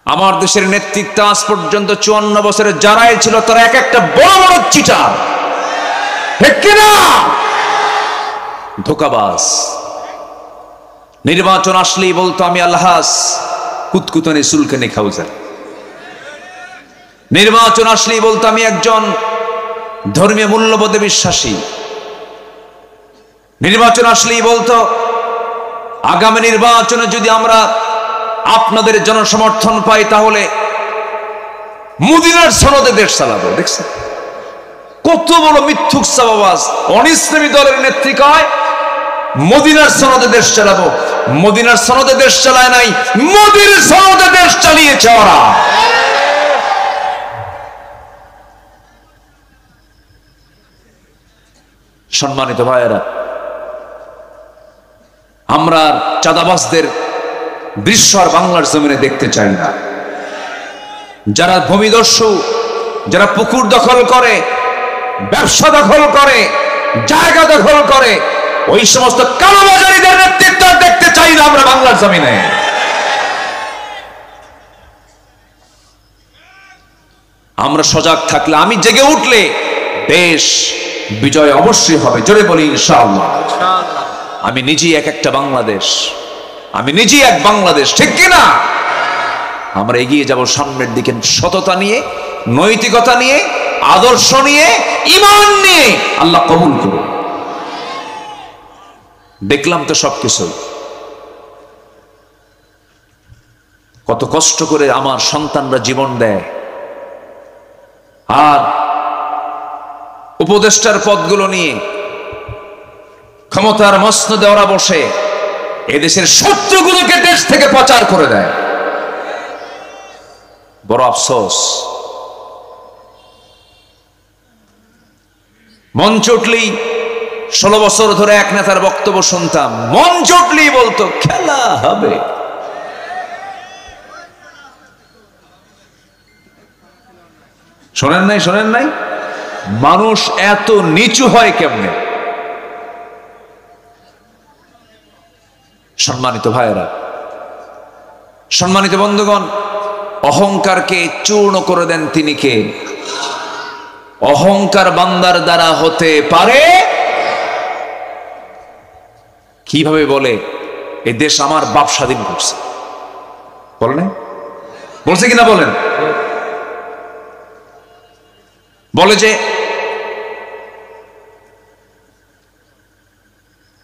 আমার দেশের নেতৃত্ব আজ পর্যন্ত 54 বছরের যারাই ছিল তারা এক একটা বড় বড় চিটার, ঠিক কিনা? ধোঁকাবাজ। নির্বাচন আসলেই বলতো আমি আলহাস কুতকুতনে সুলকানি খাউজার। নির্বাচন আসলেই বলতো আমি একজন ধর্মীয় মূল্যবোধে বিশ্বাসী। নির্বাচন আসলেই বলতো আগামী নির্বাচনে যদি আমরা আপনাদের জনসমর্থন পাই তাহলে মদিনার সনদে দেশ চালাবো। দেখছেন কত বড় মিথ্যুক চাবাবাজ। অনিসলামী দলের নেত্রী কয় মদিনার সনদে দেশ চালাবো। মদিনার সনদে দেশ চালায় নাই, মোদির সনদে দেশ চালিয়েছে ওরা। সম্মানিত ভাইয়েরা, আমরা চাঁদাবাজদের দৃশ্য আর বাংলার জমিনে দেখতে চাই না। যারা ভূমিদস্যু, যারা পুকুর দখল করে, ব্যবসা দখল করে, জায়গা দখল করে, ওই সমস্ত কালোবাজারিদের নেতৃত্ব দেখতে চাই না আমরা বাংলার জমিনে। আমরা সজাগ থাকলে, আমি জেগে উঠলে দেশ বিজয় অবশ্যই হবে। জোরে বলি ইনশাআল্লাহ। আমি নিজেই এক একটা বাংলাদেশ, আমি নিজেই এক বাংলাদেশ, ঠিক কিনা? আমরা এগিয়ে যাব সামনের দিকে সততা নিয়ে, নৈতিকতা নিয়ে, আদর্শ নিয়ে, ঈমান নিয়ে। আল্লাহ কবুল করুন। দেখলাম তো সবকিছু, কত কষ্ট করে আমার সন্তানরা জীবন দেয়, আর উপদেষ্টার পদগুলো নিয়ে ক্ষমতার মসনদে ওরা বসে এদেশের শত্রুগুলোকে দেশ থেকে প্রচার করে দেয়। বড় আফসোস। মন চটলেই 16 বছর ধরে এক নেতার বক্তব্য শুনতাম, মন চটলেই বলতো খেলা হবে। শোনেন নাই? শোনেন নাই? মানুষ এত নিচু হয় কেমনে? সম্মানিত ভাইয়েরা, সম্মানিত বন্ধুগণ, অহংকারকে চূর্ণ করে দেন তিনি কে? অহংকার বান্দার দ্বারা হতে পারে কিভাবে? বলে এই দেশ আমার বাপ স্বাধীন করছে। বলে না? বলছে কিনা বলেন? বলে যে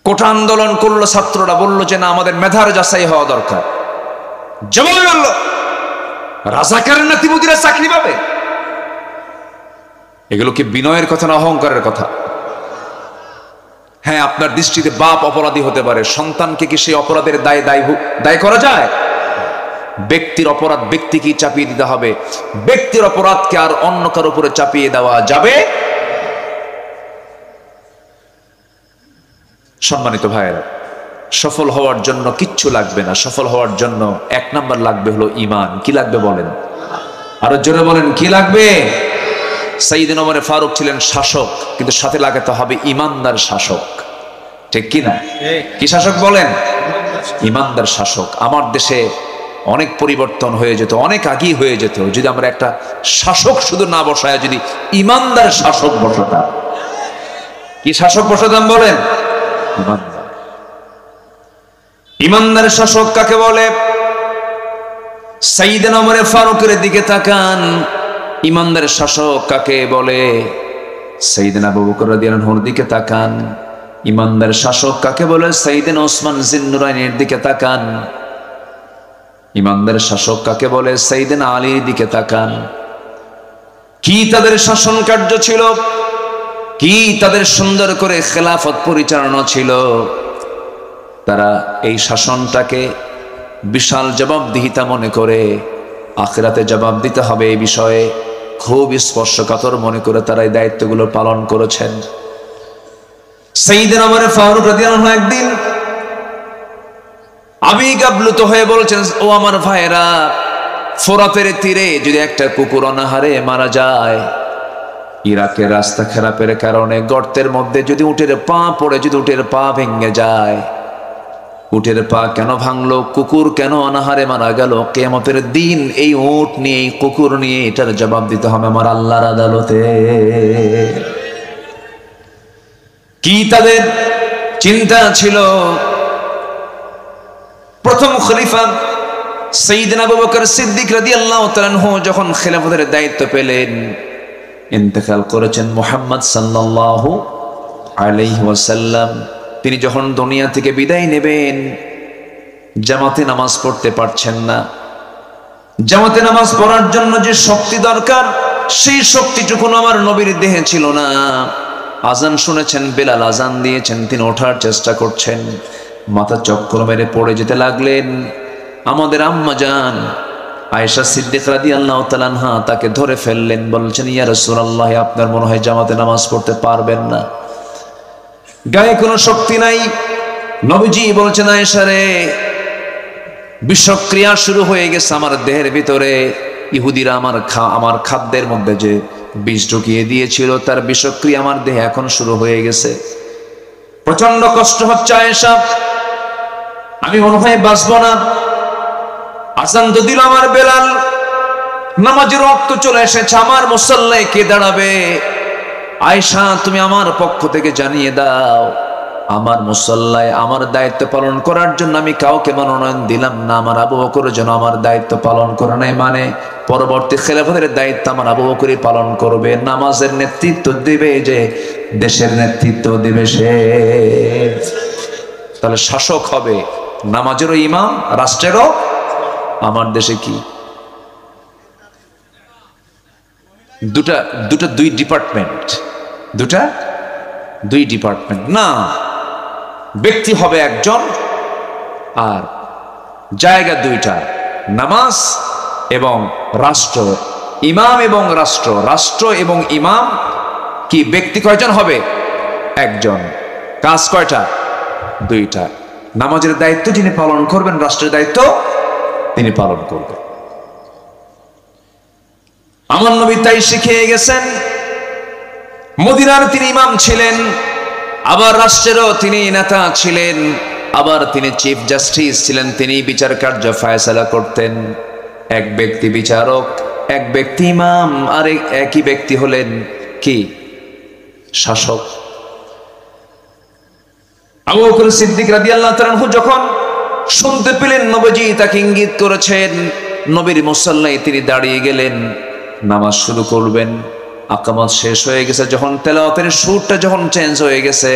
কোটা আন্দোলন করলো ছাত্ররা, বললো যে না আমাদের মেধার যাচাই হওয়া দরকার। জবাবে বলল রাজাকারের নাতিমুদিরা চাকরি পাবে। এগুলো কি বিনয়ের কথা না অহংকারের কথা? হ্যাঁ, আপনার দৃষ্টিতে বাপ অপরাধী হতে পারে, সন্তানকে কি সেই অপরাধের দায় করা যায়? ব্যক্তির অপরাধ ব্যক্তিকেই চাপিয়ে দিতে হবে, ব্যক্তির অপরাধকে আর অন্য কারো উপরে চাপিয়ে দেওয়া যাবে। সম্মানিত ভাইয়েরা, সফল হওয়ার জন্য কিচ্ছু লাগবে না। সফল হওয়ার জন্য 1 নাম্বার লাগবে হলো ঈমান। কি লাগবে বলেন? আরো জোরে বলেন, কি লাগবে? সাইয়েদনা ওমর ফারুক ছিলেন শাসক, কিন্তু সাথে লাগাতে হবে ঈমানদার শাসক, ঠিক কি না? কি শাসক বলেন? ঈমানদার শাসক। আমার দেশে অনেক পরিবর্তন হয়ে যেত, অনেক আগেই হয়ে যেত যদি আমরা একটা শাসক শুধু না বসায় যদি ঈমানদার শাসক বসাতাম। কি শাসক বসাতাম বলেন? ঈমানদার। ঈমানদার শাসক কাকে বলে? সাইয়েদনা ওমর ফারুকের দিকে তাকান। ঈমানদার শাসক কাকে বলে? সাইয়েদনা আবু বকর রাদিয়াল্লাহু আনহুর দিকে তাকান। ঈমানদার শাসক কাকে বলে? সাইয়েদনা ওসমান জিন্নুরাইনের দিকে তাকান। ঈমানদার শাসক কাকে বলে? সাইয়েদনা আলীর দিকে তাকান। কি তাদের শাসন কার্য ছিল, কি তাদের সুন্দর করে খেলাফত পরিচালনা ছিল। তারা এই শাসনটাকে বিশাল জবাবদিহিতা মনে করে আখিরাতে জবাব দিতে হবে এই বিষয়ে খুব স্পর্শকাতর মনে করে তারা এই দায়িত্বগুলো পালন করেছেন। সাইয়েদনা ওমর ফারুক রাদিয়াল্লাহু আনহু একদিন আবেগ আপ্লুত হয়ে বলছেন, ও আমার ভাইরা, ফোরাতের তীরে যদি একটা কুকুর অনাহারে মারা যায়, ইরাকের রাস্তা খারাপের কারণে গর্তের মধ্যে যদি উটের পা পড়ে, যদি উটের পা ভেঙে যায়, উটের পা কেন ভাঙলো, কুকুর কেন অনাহারে মারা গেল, কিয়ামতের দিন এই উট নিয়ে এই কুকুর নিয়ে এটার জবাব দিতে হবে আমার আল্লাহর আদালতে। কি তাদের চিন্তা ছিল? প্রথম খলিফা সাইয়েদনা আবু বকর সিদ্দিক রাদিয়াল্লাহু তাআলা আনহু যখন খেলাফতের দায়িত্ব পেলেন, ইন্তেকাল করেছেন মুহাম্মদ সাল্লাল্লাহু আলাইহি ওয়াসাল্লাম। তিনি যখন দুনিয়া থেকে বিদায় নেবেন, জামাতে নামাজ পড়তে পারছেন না। জামাতে নামাজ পড়ার জন্য যে শক্তি দরকার, সেই শক্তিটুকু আমার নবীর দেহে ছিল না। আজান শুনেছেন, বেলাল আজান দিয়েছেন, তিনি ওঠার চেষ্টা করছেন, মাথা চক্কর মেরে পড়ে যেতে লাগলেন। আমাদের আম্মা জান আয়েশা সিদ্দিকা রাদিয়াল্লাহু তাআলা আনহা তাকে ধরে ফেললেন, বলছেন ইয়া রাসূলুল্লাহ, আপনার মনে হয় জামাতে নামাজ পড়তে পারবেন না, গায়ে কোনো শক্তি নাই। নবীজি বলছেন আয়েশা রে, বিষক্রিয়া শুরু হয়ে গেছে আমার দেহের ভিতরে। ইহুদিরা আমার খাদ্যের মধ্যে যে বিষ ঢুকিয়ে দিয়েছিল, তার বিষক্রিয়া আমার দেহে এখন শুরু হয়ে গেছে, প্রচন্ড কষ্ট হচ্ছে আয়েশা, আমি মনে হয় বাঁচব না। আজান তো দিল আমার বেলাল, নামাজের রক্ত চলে এসেছে, আমার মুসল্লায় কে দাঁড়াবে? আয়েশা তুমি আমার পক্ষ থেকে জানিয়ে দাও, আমার মুসল্লায় আমার দায়িত্ব পালন করার জন্য আমি কাউকে মনোনয়ন দিলাম না, আমার আবু বকর যেন আমার দায়িত্ব পালন করে নাই, মানে পরবর্তী খেলাফতের দায়িত্ব আমার আবু বকরই পালন করবে। নামাজের নেতৃত্ব দিবে যে, দেশের নেতৃত্ব দিবে সে। তাহলে শাসক হবে, নামাজেরও ইমাম, রাষ্ট্রেরও। আমার দেশে কি দুই ডিপার্টমেন্ট না, ব্যক্তি হবে একজন আর জায়গা দুইটা, নামাজ এবং রাষ্ট্র, ইমাম এবং রাষ্ট্র। রাষ্ট্র এবং ইমাম কি ব্যক্তি কয়জন হবে? একজন। কাজ কয়টা? দুইটা। নামাজের দায়িত্ব যিনি পালন করবেন, রাষ্ট্রের দায়িত্ব তিনি পালন করবেন। আমার নবী তাই শিখিয়ে গেছেন। মদিনার তিনি ইমাম ছিলেন, আবার রাষ্ট্রেরও তিনি নেতা ছিলেন, আবার তিনি চিফ জাস্টিস ছিলেন, তিনি বিচার কার্য ফায়সালা করতেন। এক ব্যক্তি বিচারক, এক ব্যক্তি ইমাম, আর একই ব্যক্তি হলেন কি? শাসক। আবু বকর সিদ্দিক রাদিয়াল্লাহু তাআলা আনহু যখন শুনতে পেলেন নবীজি তাকে ইঙ্গিত করেছেন, নবীর মুসল্লায় তিনি দাঁড়িয়ে গেলেন, নামাজ শুরু করবেন। আকামত শেষ হয়ে গেছে, যখন তেলাওয়াতের সুরটা যখন চেঞ্জ হয়ে গেছে,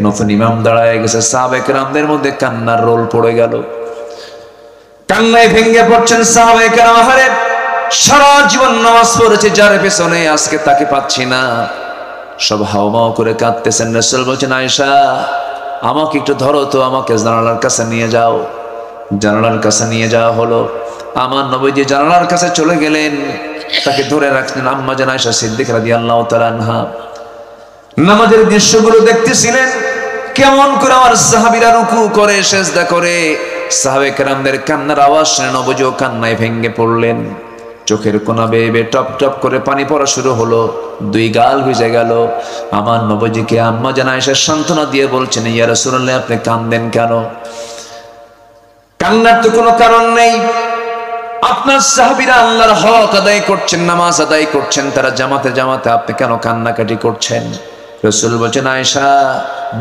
নতুন ইমাম দাঁড়ায় গেছে, সাহাবায়ে কেরামদের মধ্যে কান্নার রোল পড়ে গেল, কান্নায় ভেঙে পড়ছেন সাহাবায়ে কেরাম। আহারে, সারা জীবন নামাজ পড়েছে যার পেছনে, আজকে তাকে পাচ্ছি না, সব হাওমাও করে কাঁদতেছেন। রাসূল বলছেন আয়েশা, আমাকে একটু ধরো তো, আমাকে জানালার কাছে নিয়ে যাও। জানালার কাছে নিয়ে যাওয়া হলো। আমার নবীজি জানালার কাছে চলে গেলেন, তাকে ধরে রাখলেন। আম্মা জান আয়েশা সিদ্দিকা রাদিয়াল্লাহু তাআলা আনহা নামাজের দৃশ্যগুলো দেখতেছিলেন, কেমন করে আমার সাহাবীরা রুকু করে, সিজদা করে, সাহাবায়ে কেরামদের কান্নার আওয়াজ শুনে নবীজিও কান্নায় ভেঙে পড়লেন। চোখের কোনা বেয়ে বেয়ে টপ টপ করে পানি পড়া শুরু হলো, দুই গাল ভিজে গেল। আমার নবীজিকে আম্মা জান আয়েশা সান্ত্বনা দিয়ে বলছেন, ইয়া রাসূলুল্লাহ, আপনি কাঁদেন কেন? কান্নার তো কোনো কারণ নেই। আপনার সাহাবীরা আল্লাহর হক আদায় করছেন, নামাজ আদায় করছেন, তারা জামাতে জামাতে, আপনি কেন কান্নাকাটি করছেন? রাসূল বলছেন, আয়েশা,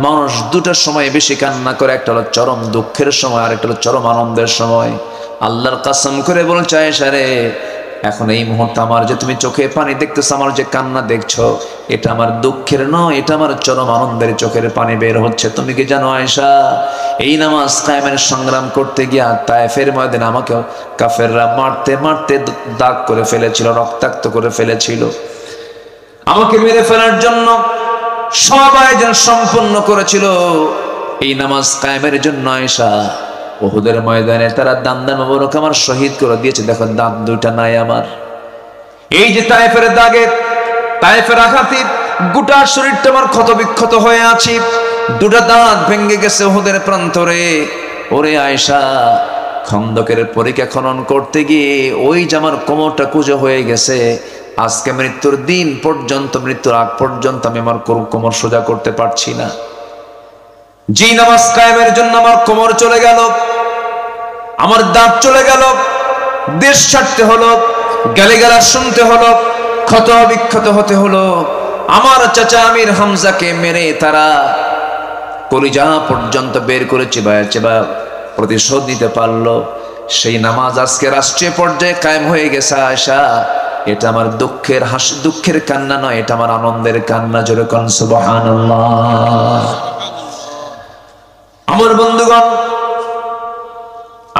মানুষ দুটার সময় বেশি কান্না করে, একটা হলো চরম দুঃখের সময়, আর একটা হলো চরম আনন্দের সময়। আল্লাহর কসম করে বলছে, আয়েশা রে, এখন এই মুহূর্তে আমার যে তুমি চোখে পানি দেখতেছো, আমার যে কান্না দেখছো, এটা আমার দুঃখের নয়, এটা আমার চরম আনন্দের চোখের পানি বের হচ্ছে। তুমি কি জানো আয়েশা, এই নামাজ কায়েমের সংগ্রাম করতে গিয়া তায়েফের ময়দানে আমাকে কাফেররা মারতে মারতে দাগ করে ফেলেছিল, রক্তাক্ত করে ফেলেছিল। আমাকে মেরে ফেলার জন্য সব আয়োজন সম্পন্ন করেছিল এই নামাজ কায়েমের জন্য। আয়েশা, উহুদের ময়দানে তারা দান্দান মোবারক আমার শহীদ করে দিয়েছে, দেখো দাঁত দুইটা নাই আমার। এই যে তায়েফের দাগে, তায়েফের আঘাতে গোটা শরীরটা আমার ক্ষত বিক্ষত হয়ে আছে, দুটা দাঁত ভেঙে গেছে উহুদের প্রান্তরে। ওরে আয়েশা, খন্দকের পরিখা খনন করতে গিয়ে ওই যে আমার কোমরটা কুঁজো হয়ে গেছে, আজকে মৃত্যুর দিন পর্যন্ত, মৃত্যুর আগ পর্যন্ত আমি আমার কোমর সোজা করতে পারছি না। যেই নামাজ কায়েমের জন্য আমার কোমর চলে গেল, আমার দাঁত চলে গেল, দেশ ছাড়তে হলো, গালিগালাজ শুনতে হলো, ক্ষত বিক্ষত হতে হলো, আমার চাচা আমির হামজাকে মেরে তারা কলিজা পর্যন্ত বের করে চিবায়া চিবা প্রতিশোধ নিতে পারলো, সেই নামাজ আজকে রাষ্ট্রীয় পর্যায়ে কায়েম হয়ে গেছে। আয়েশা, এটা আমার দুঃখের হাসি, দুঃখের কান্না নয়, এটা আমার আনন্দের কান্না। জোরে কোন সুবহানাল্লাহ। আমার বন্ধুগণ,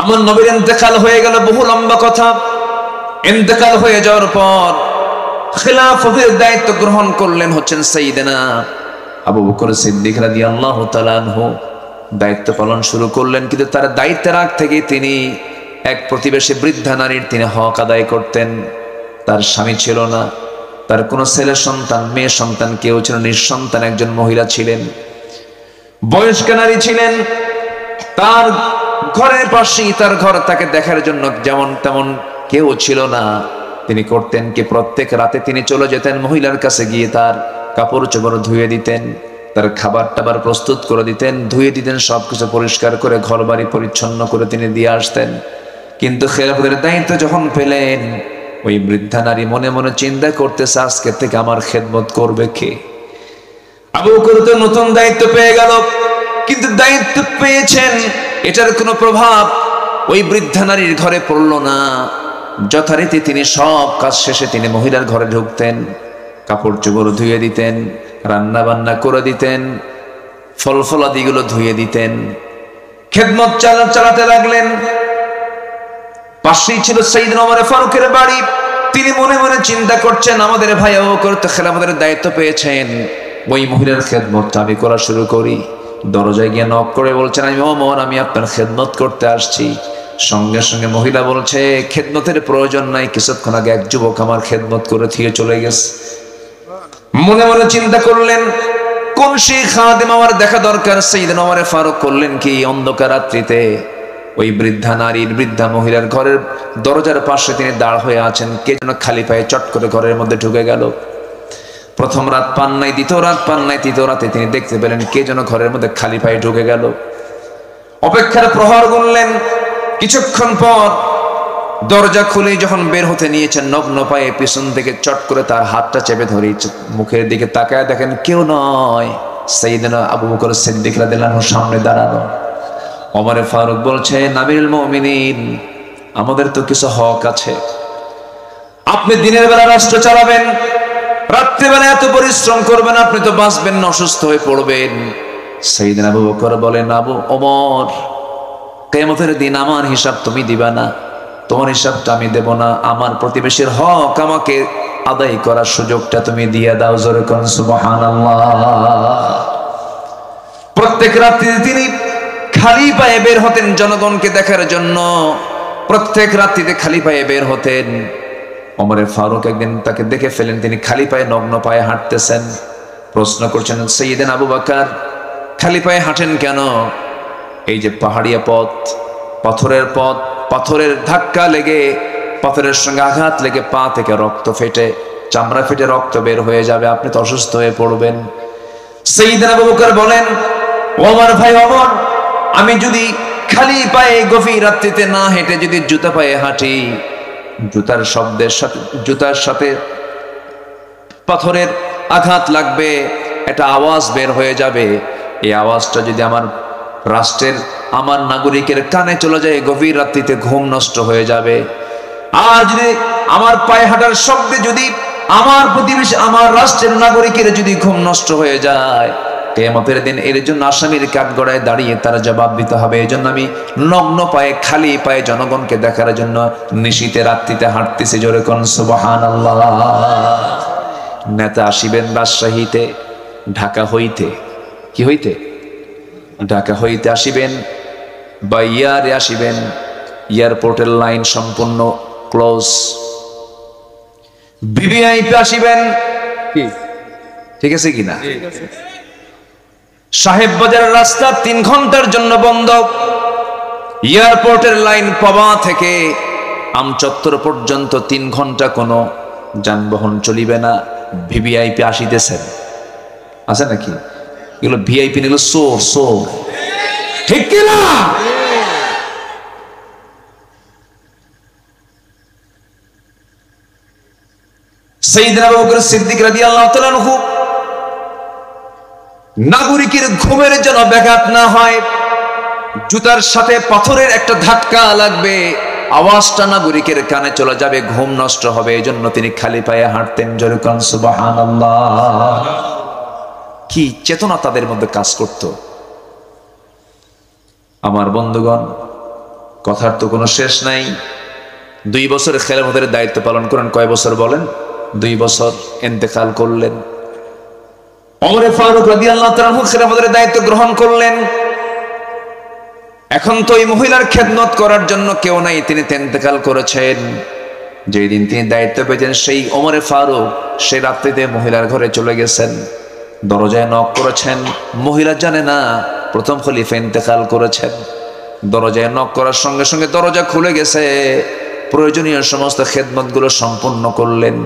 আমার নবীর ইন্তেকাল হয়ে গেল, বহু লম্বা কথা। ইন্তেকাল হয়ে যাওয়ার পর খিলাফতের দায়িত্ব গ্রহণ করলেন হচ্ছেন সাইয়েদনা আবু বকর সিদ্দিক রাদিয়াল্লাহু তাআলা আনহু। দায়িত্ব পালন শুরু করলেন, কিন্তু তার দায়িত্বের আগ থেকে তিনি এক প্রতিবেশী বৃদ্ধা নারীর তিনি হক আদায় করতেন। তার স্বামী ছিল না, তার কোনো ছেলে সন্তান মেয়ে সন্তান কেউ ছিল, নিঃসন্তান একজন মহিলা ছিলেন, বয়স্ক নারী ছিলেন। তার ঘরের পাশেই তার ঘর, তাকে দেখার জন্য যেমন তেমন কেউ ছিল না। তিনি করতেন কি, প্রত্যেক রাতে তিনি চলে যেতেন মহিলার কাছে, গিয়ে তার কাপড় চোপড় ধুয়ে দিতেন, তার খাবার টাবার প্রস্তুত করে দিতেন, ধুয়ে দিতেন, সবকিছু পরিষ্কার করে ঘর বাড়ি পরিচ্ছন্ন করে তিনি দিয়ে আসতেন। কিন্তু খেলাফতের দায়িত্ব যখন পেলেন, ওই বৃদ্ধা নারী মনে মনে চিন্তা করতেছে, আজকে থেকে আমার খেদমত করবে কে? আবু বকর তো নতুন দায়িত্ব পেয়ে গেল, কিন্তু দায়িত্ব পেয়েছেন, এটার কোনো প্রভাব ওই বৃদ্ধা নারীর ঘরে পড়লো না। যথারীতি তিনি সব কাজ শেষে তিনি মহিলার ঘরে ঢুকতেন, কাপড় চোপড় ধুয়ে দিতেন, রান্না বান্না করে দিতেন, ফল ফলাদিগুলো ধুয়ে দিতেন, খেদমত চালাতে লাগলেন। পাশেই ছিল সাইয়েদনা ওমর ফারুকের বাড়ি। তিনি মনে মনে চিন্তা করছেন, আমাদের ভাই আবু বকর তো খেলাফতের দায়িত্ব পেয়েছেন, ওই মহিলার খেদমতটা আমি করা শুরু করি। দরজায় গিয়ে নক করে বলছেন, আমি ওমর, আমি আপনার খেদমত করতে আসছি। সঙ্গে সঙ্গে মহিলা বলছে, খেদমতের প্রয়োজন নাই, কিছুক্ষণ আগে এক যুবক আমার খেদমত করে থিয়ে চলে গেছে। মনে মনে চিন্তা করলেন, কোন সেই খাদেম আমার দেখা দরকার। সাইয়েদনা ওমর ফারুক করলেন কি, অন্ধকার রাত্রিতে ওই বৃদ্ধা নারীর, বৃদ্ধা মহিলার ঘরের দরজার পাশে তিনি দাঁড় হয়ে আছেন। কে যেন খালি পায়ে চট করে ঘরের মধ্যে ঢুকে গেল। প্রথম রাত পান নাই, দ্বিতীয় রাত পান নাই, তৃতীয় রাতে তিনি দেখতে পেলেন কে যেন ঘরের মধ্যে খালি পায়ে ঢুকে গেল। অপেক্ষার প্রহর গুনলেন। কিছুক্ষণ পর দরজা খুলে যখন বের হতে নিয়েছেন, নগ্ন পায়ে পিছন থেকে চট করে তার হাতটা চেপে ধরে মুখের দিকে তাকায় দেখেন কেউ নয়, সাইয়েদনা আবু বকর সিদ্দিক রাদিয়াল্লাহু আনহু সামনে দাঁড়ানো। ওমর ফারুক বলছে, আমিরুল মুমিনিন, আমাদের তো কিছু হক আছে। আপনি দিনের বেলা রাষ্ট্র চালাবেন, রাত্রিবেলা এত পরিশ্রম করবেন, আপনি তো বাঁচবেন না, অসুস্থ হয়ে পড়বেন। সাইয়েদনা আবু বকর বলেন, আবু ওমর, কিয়ামতের দিন আমার হিসাব তুমি দিবা না, তোমার হিসাবটা আমি দেব না। আমার প্রতিবেশীর হক আমাকে আদায় করার সুযোগটা তুমি দিয়ে দাও। জোরে কোন সুবহানাল্লাহ। প্রত্যেক রাত্রিতে তিনি খালি পায়ে বের হতেন জনগণকে দেখার জন্য। প্রত্যেক রাত্রিতে খালি পায়ে বের হতেন। ওমর ফারুক একদিন তাকে দেখে ফেলেন, তিনি খালি পায়ে নগ্ন পায়ে হাঁটতেছেন। প্রশ্ন করছেন, সাইয়েদনা আবু বকর, খালি পায়ে হাঁটেন কেন? এই যে পাহাড়িয়া পথ, পাথরের পথ, পাথরের ধাক্কা লেগে, পাথরের সঙ্গে আঘাত লেগে পা থেকে রক্ত ফেটে, চামড়া ফেটে রক্ত বের হয়ে যাবে, আপনি তো অসুস্থ হয়ে পড়বেন। সাইয়েদনা আবু বকর বলেন, ওমর ভাই ওমর, আমি যদি খালি পায়ে গভীর রাত্রিতে না হেঁটে যদি জুতা পায়ে হাঁটি, জুতার শব্দের সাথে, জুতার সাথে পাথরের আঘাত লাগবে, একটা আওয়াজ বের হয়ে যাবে। এই আওয়াজটা যদি আমার রাষ্ট্রের, আমার নাগরিকের কানে চলে যায়, গভীর রাত্রিতে ঘুম নষ্ট হয়ে যাবে। আর যদি আমার পায়ে হাঁটার শব্দে যদি আমার প্রতিবেশী, আমার রাষ্ট্রের নাগরিকের যদি ঘুম নষ্ট হয়ে যায়, কিয়ামতের দিন এর জন্য আসামির কাঠগড়ায় দাঁড়িয়ে তারা জবাব দিতে হবে। এই জন্য আমি নগ্ন পায়ে, খালি পায়ে জনগণকে দেখার জন্য নিশীতে রাত্রিতে হাঁটতেছি। জোরে কোন সুবহানাল্লাহ। নেতা আসিবেন রাজশাহীতে, ঢাকা হইতে, কি হইতে, ঢাকা হইতে আসিবেন বা ইয়ারে আসিবেন, এয়ারপোর্টের লাইন সম্পূর্ণ ক্লোজ। ভিভিআইপি আসিবেন, কি ঠিক আছে কিনা? সাহেব বাজারের রাস্তা 3 ঘন্টার জন্য বন্ধ। এয়ারপোর্টের লাইন পাবা থেকে আমচত্বর পর্যন্ত 3 ঘন্টা কোনো যানবাহন চলিবে না। ভিভিআইপি আসিতেছেন, আছে নাকি? এগুলো ভিআইপি নিল সোর সোর, ঠিক কিনা? সাইয়েদনা আবু বকর সিদ্দিক রাদিয়াল্লাহু তাআলা আনহু নাগরিকের ঘুমের যেন ব্যাঘাত না হয়, জুতার সাথে পাথরের একটা ধাক্কা লাগবে, আওয়াজটা নাগরিকের কানে চলে যাবে, ঘুম নষ্ট হবে, এই জন্য তিনি খালি পায়ে হাঁটতেন। জোরে কোন সুবহানাল্লাহ। কি চেতনা তাদের মধ্যে কাজ করত! আমার বন্ধুগণ, কথার তো কোনো শেষ নাই। 2 বছর খেলাফতের দায়িত্ব পালন করেন। কয় বছর বলেন? 2 বছর। ইন্তেকাল করলেন। ওমর ফারুক রাদিয়াল্লাহু তাআলা খেলাফতের দায়িত্ব গ্রহণ করলেন। এখন তো এই মহিলার খেদমত করার জন্য কেউ নাই, তিনি ইন্তেকাল করেছেন। যেই দিন তিনি দায়িত্ব পেয়েছেন, সেই ওমর ফারুক সেই রাত্রিতে মহিলার ঘরে চলে গেছেন, দরজায় নক করেছেন। মহিলা জানে না প্রথম খলিফা ইন্তেকাল করেছেন। দরজায় নক করার সঙ্গে সঙ্গে দরজা খুলে গেছে। প্রয়োজনীয় সমস্ত খেদমতগুলো সম্পন্ন করলেন।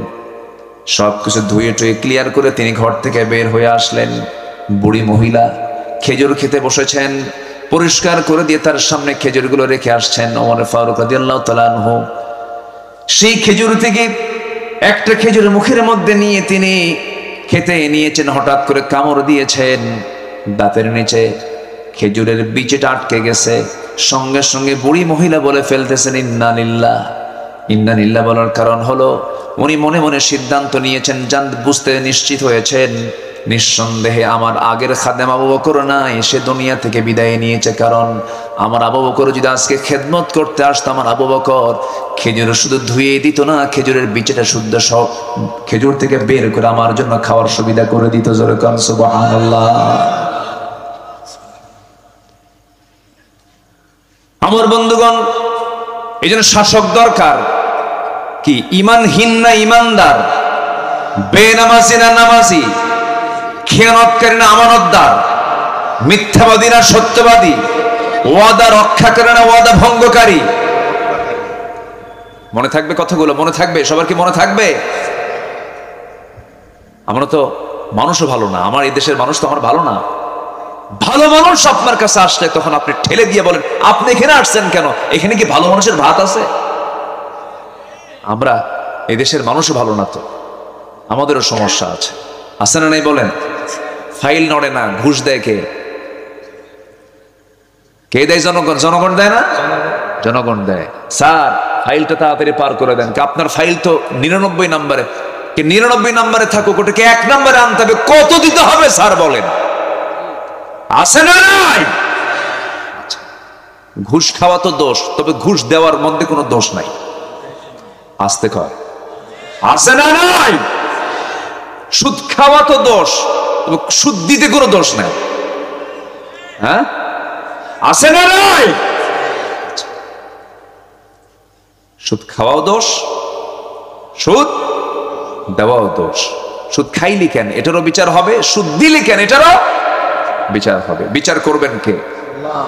সবকিছু ধুয়ে টুয়ে ক্লিয়ার করে তিনি ঘর থেকে বের হয়ে আসলেন। বুড়ি মহিলা খেজুর খেতে বসেছেন, পরিষ্কার করে দিয়ে তার সামনে খেজুরগুলো রেখে আসছেন ওমর ফারুক রাদিয়াল্লাহু তাআলা আনহু। সেই খেজুর থেকে একটা খেজুর মুখের মধ্যে নিয়ে তিনি খেতে নিয়েছেন, হঠাৎ করে কামড় দিয়েছেন, দাঁতের নিচে খেজুরের বিচিটা আটকে গেছে। সঙ্গে সঙ্গে বুড়ি মহিলা বলে ফেলতেছেন ইন্না লিল্লাহ। ইন্না লিল্লাহ বলার কারণ হলো উনি মনে মনে সিদ্ধান্ত নিয়েছেন, বুঝতে নিশ্চিত হয়েছেন নিঃসন্দেহে আমার আগের খাদেম আবু বকর নাই, সে দুনিয়া থেকে বিদায় নিয়েছে। কারণ আমার আবু বকর যদি আজকে খেদমত করতে আসতো, আমার আবু বকর খেজুর শুধু ধুয়ে দিত না, খেজুরের বিচিটা শুদ্ধ সব খেজুর থেকে বের করে আমার জন্য খাওয়ার সুবিধা করে দিত। জোরে কোন সুবহানাল্লাহ। আমার বন্ধুগণ, এই জন্য শাসক দরকার। কি ইমানহীন না ইমানদার, বেনামাজি না নামাজি, খেয়ানতকারী না আমানতদার, মিথ্যাবাদী না সত্যবাদী, ওয়াদা রক্ষাকারী না ওয়াদা ভঙ্গকারী? মনে থাকবে কথাগুলো? মনে থাকবে? সবার কি মনে থাকবে? আমরা তো মানুষও ভালো না, আমার এই দেশের মানুষ তো আমার ভালো না। ভালো মানুষ আপনার কাছে আসলে তখন আপনি ঠেলে দিয়ে বলেন, আপনি এখানে আসছেন কেন? এখানে কি ভালো মানুষের ভাত আছে? আমরা এই দেশের মানুষও ভালো না, তো আমাদেরও সমস্যা আছে, আছে না নাই বলেন? ফাইল নড়ে না, ঘুষ দেয় কে? কে দেয়? জনগণ। জনগণ দেয় না? জনগণ দেয়। স্যার ফাইলটা তাড়াতাড়ি পার করে দেন। আপনার ফাইল তো 99 নম্বরে, 99 নম্বরে থাকুক, ওটাকে 1 নম্বরে আনতে হবে। কত দিতে হবে স্যার বলেন? আছে না নাই? ঘুষ খাওয়া তো দোষ, তবে ঘুষ দেওয়ার মধ্যে কোনো দোষ নাই। আসতে কয়, আছে না নাই? সুদ খাওয়া তো দোষ, তবে সুদ দিতে কোনো দোষ নাই। হ্যাঁ, আছে না নাই? সুদ খাওয়াও দোষ, সুদ দেওয়াও দোষ। সুদ খাইলি কেন, এটারও বিচার হবে। সুদ দিলি কেন, এটারও বিচার হবে। বিচার করবেন কে? আল্লাহ।